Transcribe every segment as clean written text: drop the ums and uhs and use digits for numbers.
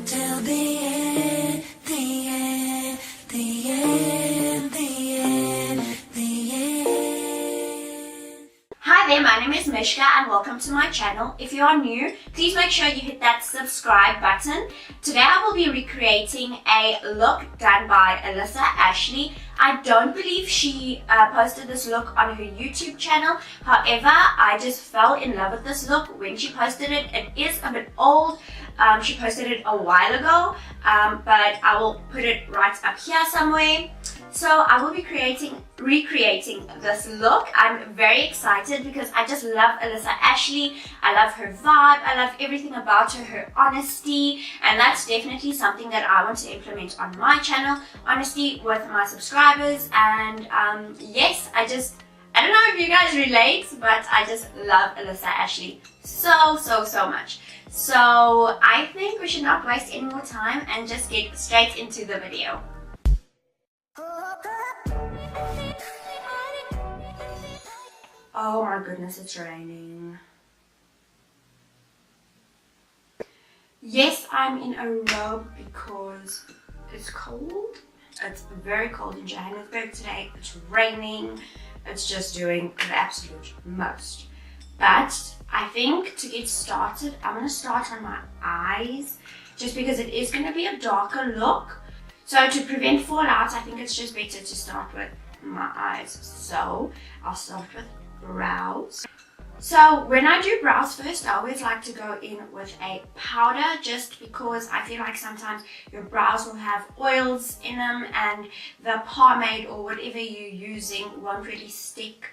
till the end, the end, the end, the end, the end. Hi there, my name is Mishka and welcome to my channel. If you are new, please make sure you hit that subscribe button. Today I will be recreating a look done by Alissa Ashley. I don't believe she posted this look on her YouTube channel. However, I just fell in love with this look when she posted it. It is a bit old. She posted it a while ago, but I will put it right up here somewhere. So I will be recreating this look. I'm very excited because I just love Alissa Ashley. I love her vibe. I love everything about her honesty, and that's definitely something that I want to implement on my channel. Honesty with my subscribers, and yes, I don't know if you guys relate, but I just love Alissa Ashley so much. So I think we should not waste any more time and just get straight into the video. Oh my goodness, it's raining. Yes, I'm in a robe because it's cold. It's very cold in Johannesburg today. It's raining. It's just doing the absolute most. But I think to get started, I'm going to start on my eyes just because it is going to be a darker look. So to prevent fallout, I think it's just better to start with my eyes. So I'll start with brows. So when I do brows first, I always like to go in with a powder just because I feel like sometimes your brows will have oils in them and the pomade or whatever you're using won't really stick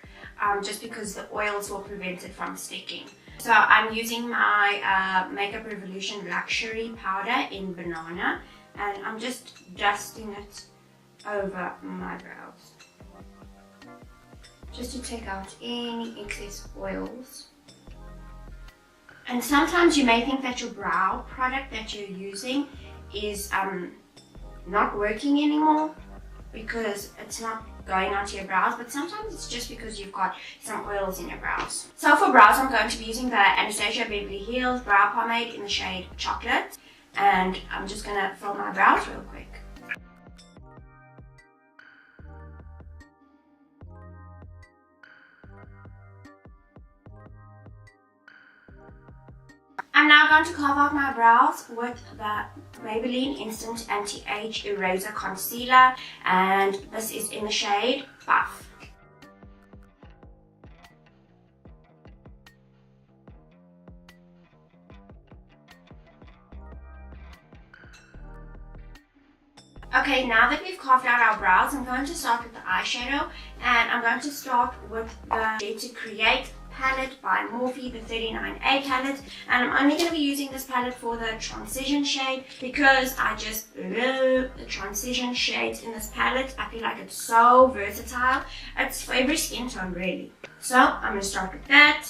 just because the oils will prevent it from sticking. So I'm using my Makeup Revolution Luxury powder in Banana, and I'm just dusting it over my brows just to take out any excess oils. And sometimes you may think that your brow product that you're using is not working anymore because it's not going onto your brows, but sometimes it's just because you've got some oils in your brows. So for brows, I'm going to be using the Anastasia Beverly Hills Brow Pomade in the shade Chocolate, and I'm just going to fill my brows real quick. I'm now going to carve out my brows with the Maybelline Instant Anti-Age Eraser Concealer, and this is in the shade Buff. Okay, now that we've carved out our brows, I'm going to start with the eyeshadow, and I'm going to start with the Dare to Create palette by Morphe, the 39A palette, and I'm only going to be using this palette for the transition shade because I just love the transition shades in this palette. I feel like it's so versatile. It's for every skin tone really. So I'm going to start with that.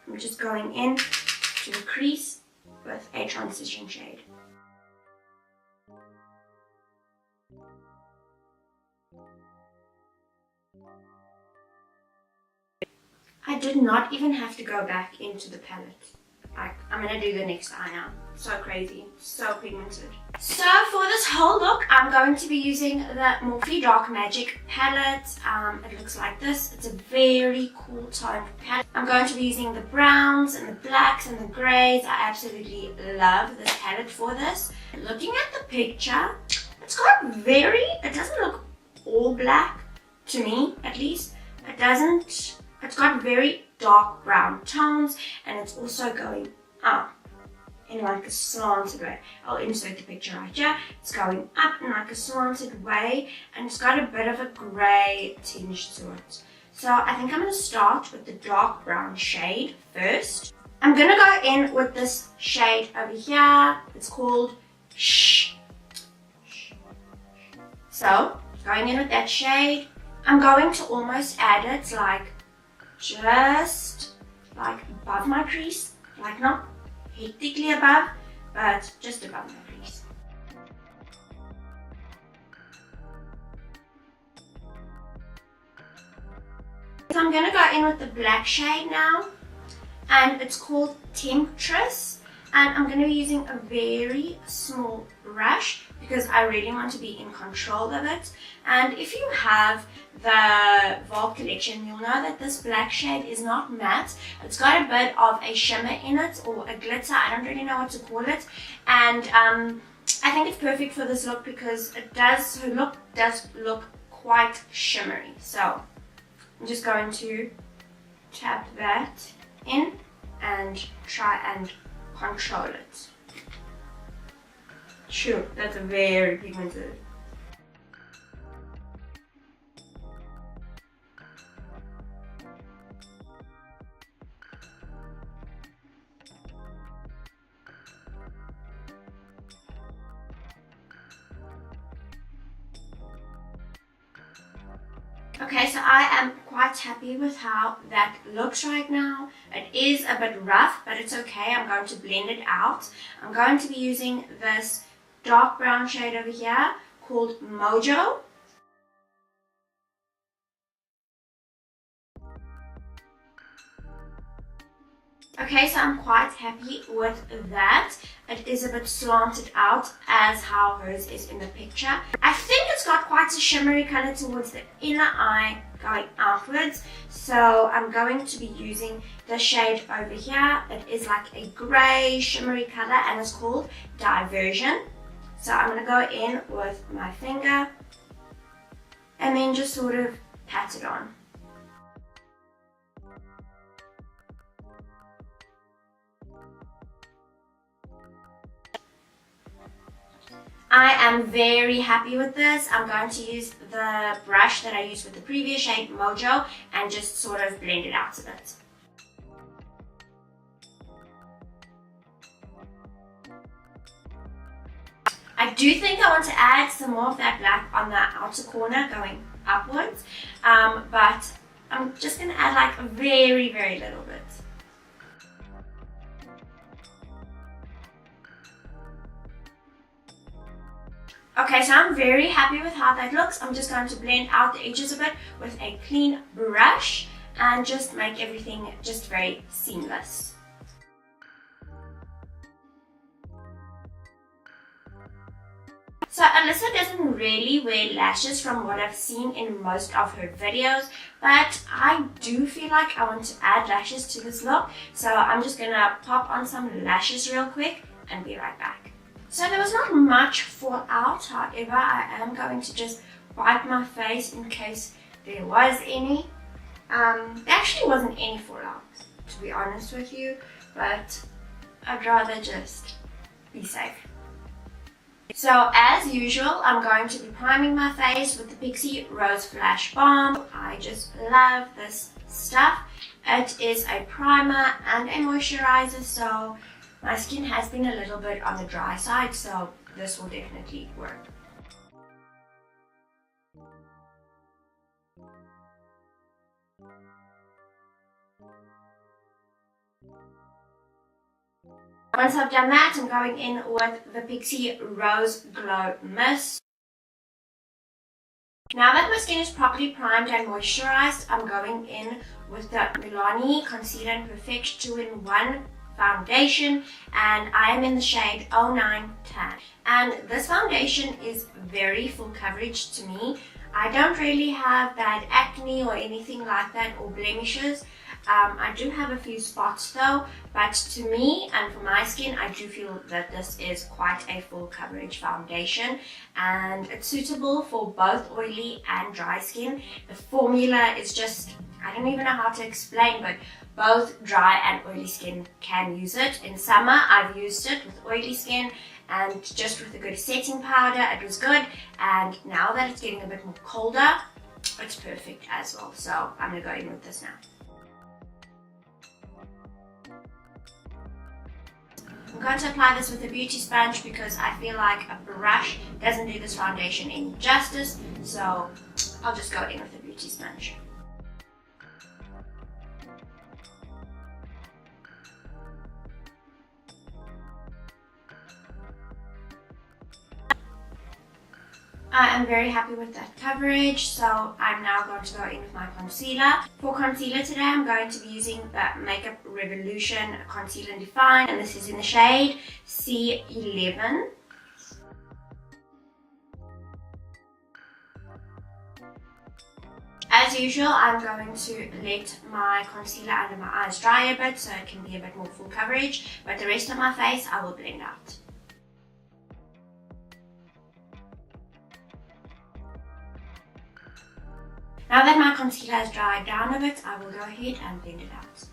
I'm just going in to the crease with a transition shade. I did not even have to go back into the palette. Like, I'm gonna do the next eye now. So crazy, so pigmented. So for this whole look, I'm going to be using the Morphe Dark Magic palette. It looks like this. It's a very cool toned palette. I'm going to be using the browns and the blacks and the grays. I absolutely love this palette for this. Looking at the picture, it's got it doesn't look all black, to me at least. It's got very dark brown tones, and it's also going up in like a slanted way. I'll insert the picture right here. It's going up in like a slanted way, and it's got a bit of a grey tinge to it. So I think I'm going to start with the dark brown shade first. I'm going to go in with this shade over here. It's called Shh. So going in with that shade, I'm going to almost add it like just like above my crease, like not hectically above, but just above my crease. So I'm going to go in with the black shade now, and it's called Temptress. And I'm going to be using a very small brush because I really want to be in control of it. And if you have the Vault collection, you'll know that this black shade is not matte. It's got a bit of a shimmer in it, or a glitter, I don't really know what to call it. And I think it's perfect for this look because her look does look quite shimmery. So I'm just going to tap that in and try and control it. Sure, that's very pigmented. Okay, so I am quite happy with how that looks right now. It is a bit rough, but it's okay. I'm going to blend it out. I'm going to be using this dark brown shade over here called Mojo. Okay, so I'm quite happy with that. It is a bit slanted out as how hers is in the picture. I think it's got quite a shimmery color towards the inner eye going outwards. So I'm going to be using the shade over here. It is like a grey shimmery color and it's called Diversion. So I'm going to go in with my finger and then just sort of pat it on. I am very happy with this. I'm going to use the brush that I used with the previous shade, Mojo, and just sort of blend it out a bit. I do think I want to add some more of that black on the outer corner going upwards, but I'm just going to add like a very, very little bit. Okay, so I'm very happy with how that looks. I'm just going to blend out the edges a bit with a clean brush and just make everything just very seamless. So Alissa doesn't really wear lashes from what I've seen in most of her videos, but I do feel like I want to add lashes to this look. So I'm just gonna pop on some lashes real quick and be right back. So there was not much fallout, however I am going to just wipe my face in case there was any. There actually wasn't any fallout, to be honest with you, but I'd rather just be safe. So as usual, I'm going to be priming my face with the Pixi Rose Flash Balm. I just love this stuff. It is a primer and a moisturizer, so my skin has been a little bit on the dry side, so this will definitely work. Once I've done that, I'm going in with the Pixi Rose Glow Mist. Now that my skin is properly primed and moisturized, I'm going in with the Milani Concealer and Perfect 2-in-1 foundation, and I am in the shade 09 Tan. And this foundation is very full coverage to me. I don't really have bad acne or anything like that, or blemishes. I do have a few spots though, but to me and for my skin, I do feel that this is quite a full coverage foundation, and it's suitable for both oily and dry skin. The formula is just, I don't even know how to explain, but both dry and oily skin can use it. In summer, I've used it with oily skin, and just with a good setting powder, it was good. And now that it's getting a bit more colder, it's perfect as well. So I'm gonna go in with this now. I'm going to apply this with a beauty sponge because I feel like a brush doesn't do this foundation any justice. So I'll just go in with a beauty sponge. I am very happy with that coverage, so I'm now going to go in with my concealer. For concealer today, I'm going to be using the Makeup Revolution Conceal and Define, and this is in the shade C11. As usual, I'm going to let my concealer under my eyes dry a bit so it can be a bit more full coverage, but the rest of my face I will blend out. Now that my concealer has dried down a bit, I will go ahead and blend it out.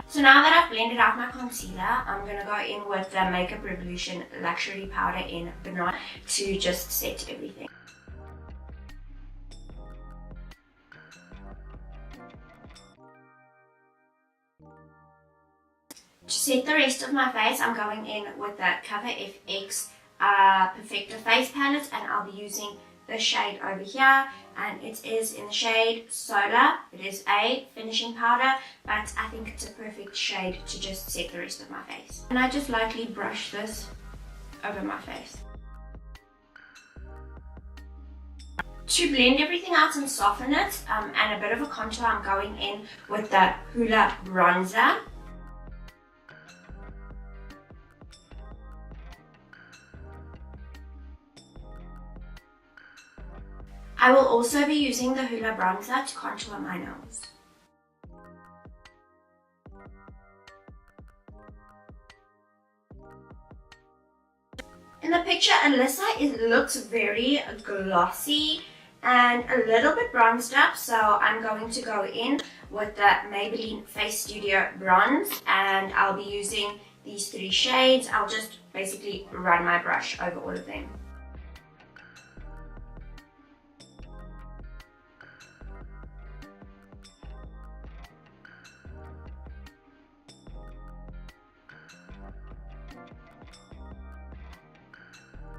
So now that I've blended out my concealer, I'm going to go in with the Makeup Revolution Luxury Powder in Banana to just set everything. To set the rest of my face, I'm going in with the Cover FX Perfector Face Palette, and I'll be using the shade over here, and it is in the shade Solar. It is a finishing powder, but I think it's a perfect shade to just set the rest of my face. And I just lightly brush this over my face. To blend everything out and soften it, and a bit of a contour, I'm going in with the Hoola Bronzer. I will also be using the Hoola Bronzer to contour my nose. In the picture, Alissa looks very glossy and a little bit bronzed up, so I'm going to go in with the Maybelline Face Studio Bronze, and I'll be using these 3 shades. I'll just basically run my brush over all of them.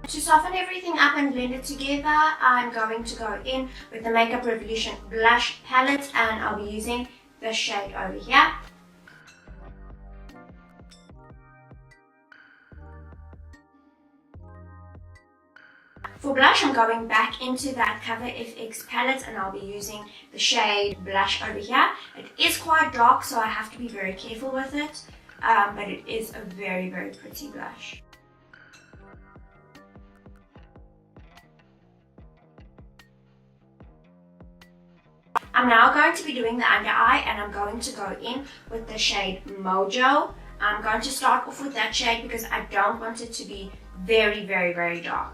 To soften everything up and blend it together, I'm going to go in with the Makeup Revolution Blush Palette, and I'll be using the shade over here. For blush, I'm going back into that Cover FX palette, and I'll be using the shade Blush over here. It is quite dark, so I have to be very careful with it, but it is a very, very pretty blush. I'm now going to be doing the under eye, and I'm going to go in with the shade Mojo. I'm going to start off with that shade because I don't want it to be very, very, very dark.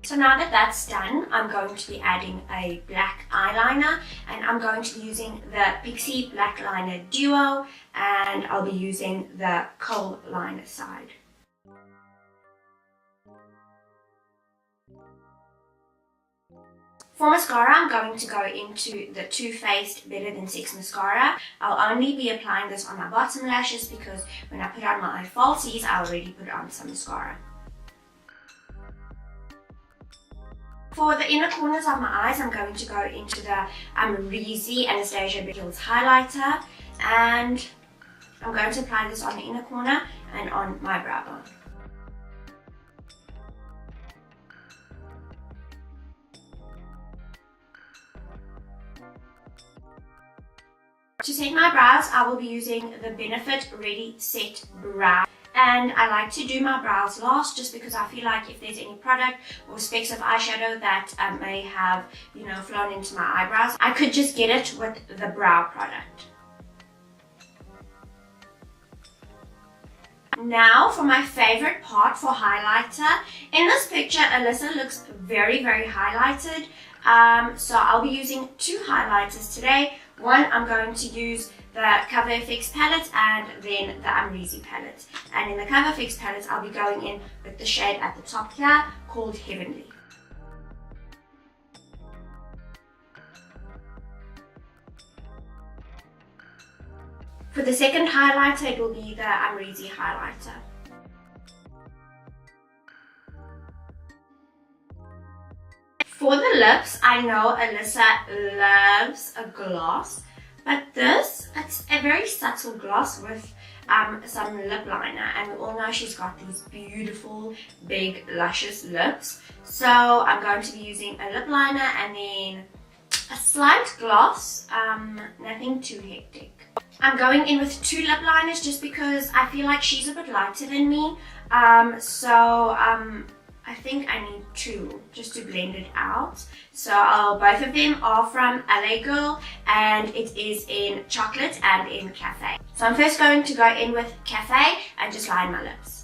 So now that that's done, I'm going to be adding a black eyeliner, and I'm going to be using the Pixie Black Liner Duo, and I'll be using the Kohl Liner side. For mascara, I'm going to go into the Too Faced Better Than Sex mascara. I'll only be applying this on my bottom lashes because when I put on my falsies, I already put on some mascara. For the inner corners of my eyes, I'm going to go into the Reezy Anastasia Beckles highlighter, and I'm going to apply this on the inner corner and on my brow bone. To set my brows, I will be using the Benefit Ready Set Brow. And I like to do my brows last just because I feel like if there's any product or specks of eyeshadow that may have, flown into my eyebrows, I could just get it with the brow product. Now for my favorite part for highlighter. In this picture, Alissa looks very, very highlighted. So I'll be using 2 highlighters today. One, I'm going to use the Cover FX palette and then the Reezy palette. And in the Cover FX palette, I'll be going in with the shade at the top here called Heavenly. For the second highlighter, it will be the Reezy highlighter. For the lips, I know Alissa loves a gloss, but it's a very subtle gloss with some lip liner, and we all know she's got these beautiful, big, luscious lips. So I'm going to be using a lip liner and then a slight gloss, nothing too hectic. I'm going in with 2 lip liners just because I feel like she's a bit lighter than me. I think I need 2 just to blend it out. So both of them are from LA Girl, and it is in chocolate and in cafe. So I'm first going to go in with cafe and just line my lips.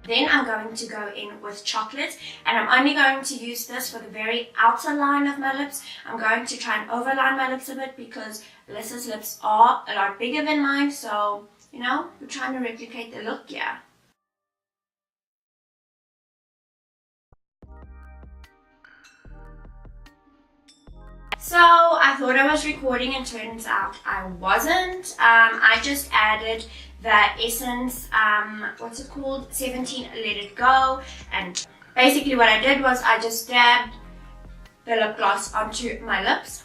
Then I'm going to go in with chocolate, and I'm only going to use this for the very outer line of my lips. I'm going to try and overline my lips a bit because Alissa's lips are a lot bigger than mine, so, you know, we're trying to replicate the look here. So I thought I was recording and turns out I wasn't. I just added the Essence, what's it called? 17 Let It Go. And basically what I did was I just dabbed the lip gloss onto my lips.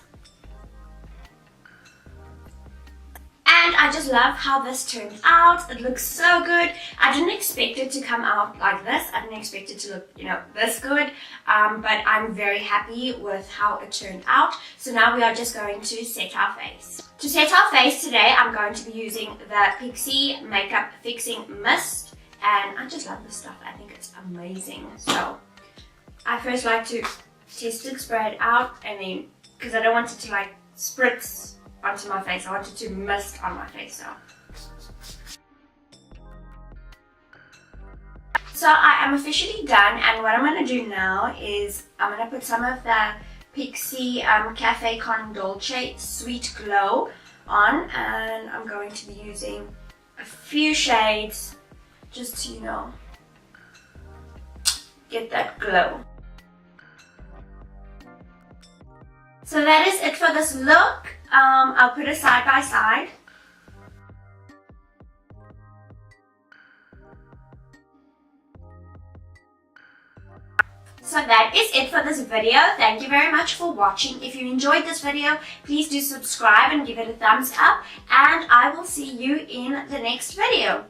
And I just love how this turns out. It looks so good. I didn't expect it to come out like this. I didn't expect it to look, you know, this good. But I'm very happy with how it turned out. So now we are just going to set our face. To set our face today, I'm going to be using the Pixi Makeup Fixing Mist. And I just love this stuff. I think it's amazing. So I first like to test it, spray it out, and then, because I don't want it to like spritz onto my face. I want it to mist on my face now. So I am officially done, and what I'm going to do now is I'm going to put some of the Pixi Cafe Con Dolce Sweet Glow on, and I'm going to be using a few shades just to, you know, get that glow. So that is it for this look. I'll put it side by side. So that is it for this video. Thank you very much for watching. If you enjoyed this video, please do subscribe and give it a thumbs up. And I will see you in the next video.